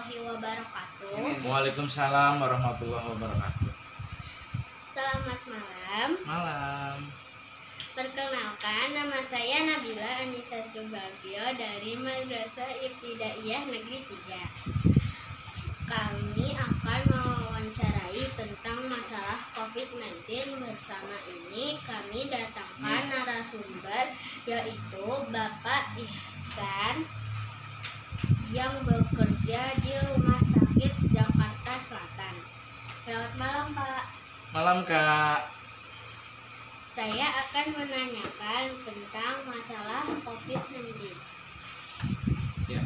warahmatullahi wabarakatuh. Waalaikumsalam warahmatullahi wabarakatuh. Selamat malam. Malam. Perkenalkan, nama saya Nabila Anissa Subagio dari Madrasah Ibtidaiyah Negeri 3. Kami akan mewawancarai tentang masalah COVID-19. Bersama ini kami datangkan narasumber, yaitu Bapak Ihsan yang bekerja di Rumah Sakit Jakarta Selatan. Selamat malam, Pak. Malam, Kak. Saya akan menanyakan tentang masalah COVID-19. Ya.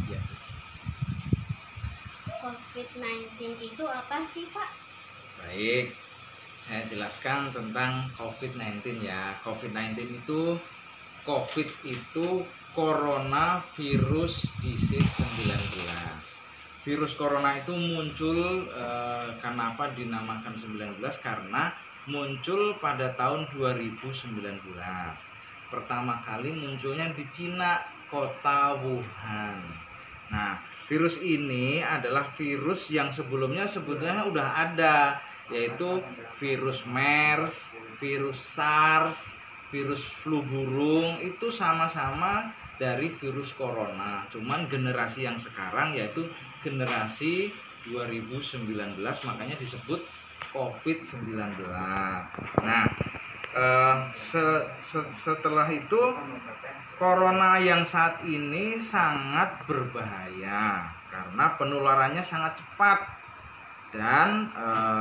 COVID-19 itu apa sih, Pak? Baik, saya jelaskan tentang COVID-19 ya. COVID-19 itu Coronavirus Disease 19. Virus corona itu muncul kenapa dinamakan 19? Karena muncul pada tahun 2019. Pertama kali munculnya di Cina, kota Wuhan. Nah, virus ini adalah virus yang sebelumnya udah ada, yaitu virus MERS, virus SARS, virus flu burung, itu sama-sama dari virus corona. Cuman generasi yang sekarang yaitu generasi 2019, makanya disebut COVID-19. Nah, setelah itu corona yang saat ini sangat berbahaya karena penularannya sangat cepat dan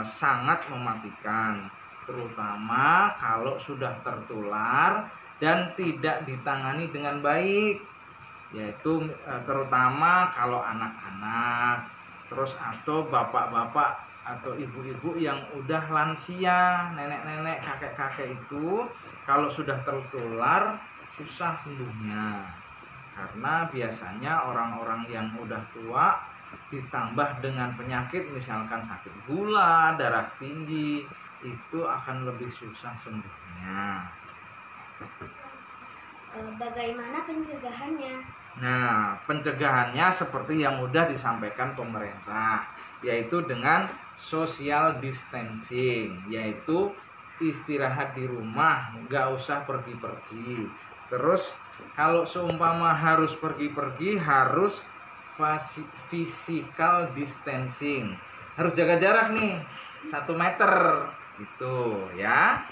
sangat mematikan, terutama kalau sudah tertular dan tidak ditangani dengan baik, yaitu terutama kalau anak-anak, terus atau bapak-bapak atau ibu-ibu yang udah lansia, nenek-nenek, kakek-kakek itu kalau sudah tertular susah sembuhnya, karena biasanya orang-orang yang udah tua ditambah dengan penyakit misalkan sakit gula, darah tinggi, itu akan lebih susah sembuhnya. Bagaimana pencegahannya? Nah, pencegahannya seperti yang udah disampaikan pemerintah, yaitu dengan social distancing, yaitu istirahat di rumah, nggak usah pergi-pergi. Terus kalau seumpama harus pergi-pergi, harus physical distancing, harus jaga jarak nih 1 meter gitu ya.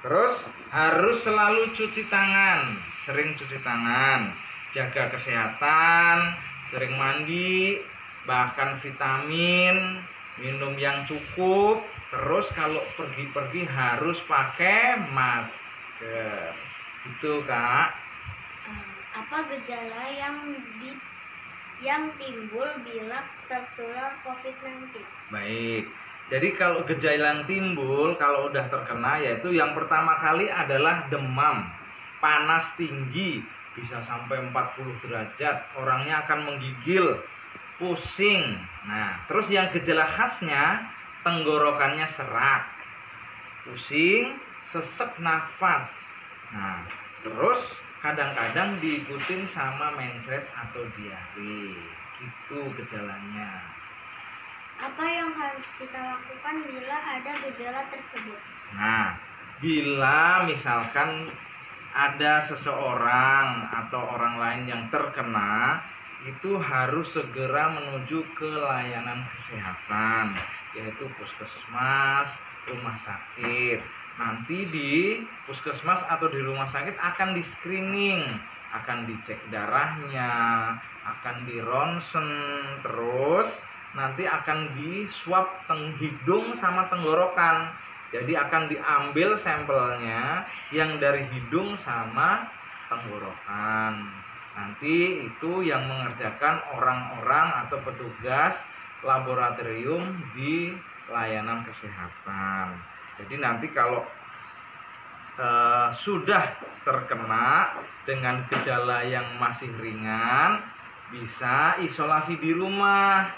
Terus harus selalu cuci tangan, sering cuci tangan, jaga kesehatan, sering mandi, bahkan vitamin, minum yang cukup. Terus kalau pergi-pergi harus pakai masker. Itu, Kak. Apa gejala yang timbul bila tertular COVID-19? Baik. Jadi kalau gejala yang timbul kalau udah terkena, yaitu yang pertama kali adalah demam, panas tinggi, bisa sampai 40 derajat, orangnya akan menggigil, pusing. Nah, terus yang gejala khasnya tenggorokannya serak, pusing, sesek nafas. Nah, terus kadang-kadang diikutin sama mencret atau diare. Itu gejalanya. Apa yang harus kita lakukan bila ada gejala tersebut? Nah, bila misalkan ada seseorang atau orang lain yang terkena, itu harus segera menuju ke layanan kesehatan, yaitu puskesmas, rumah sakit. Nanti di puskesmas atau di rumah sakit akan di screening, akan dicek darahnya, akan di ronsen, terus nanti akan di swab hidung sama tenggorokan. Jadi akan diambil sampelnya yang dari hidung sama tenggorokan. Nanti itu yang mengerjakan orang-orang atau petugas laboratorium di layanan kesehatan. Jadi nanti kalau sudah terkena dengan gejala yang masih ringan, bisa isolasi di rumah,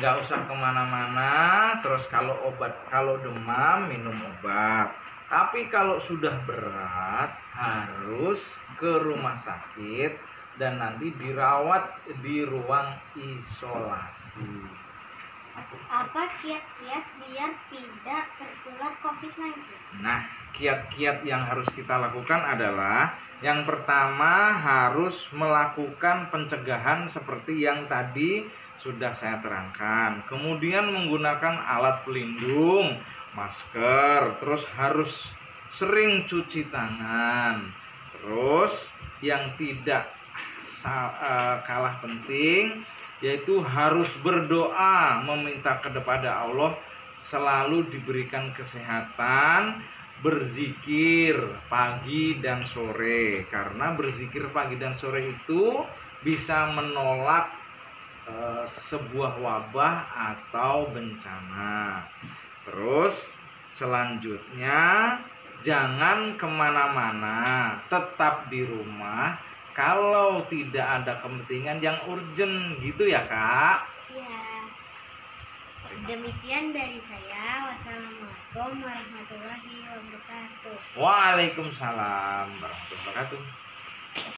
nggak usah kemana-mana. Terus kalau demam minum obat. Tapi kalau sudah berat harus ke rumah sakit dan nanti dirawat di ruang isolasi. Apa kiat-kiat biar tidak tertular COVID-19? Nah, kiat-kiat yang harus kita lakukan adalah yang pertama harus melakukan pencegahan seperti yang tadi sudah saya terangkan. Kemudian menggunakan alat pelindung, masker, terus harus sering cuci tangan. Terus yang tidak kalah penting yaitu harus berdoa meminta kepada Allah selalu diberikan kesehatan, berzikir pagi dan sore, karena berzikir pagi dan sore itu bisa menolak sebuah wabah atau bencana. Terus selanjutnya jangan kemana-mana, tetap di rumah kalau tidak ada kepentingan yang urgent gitu ya Kak. Ya, demikian dari saya. Wassalamualaikum warahmatullahi wabarakatuh. Waalaikumsalam warahmatullahi wabarakatuh.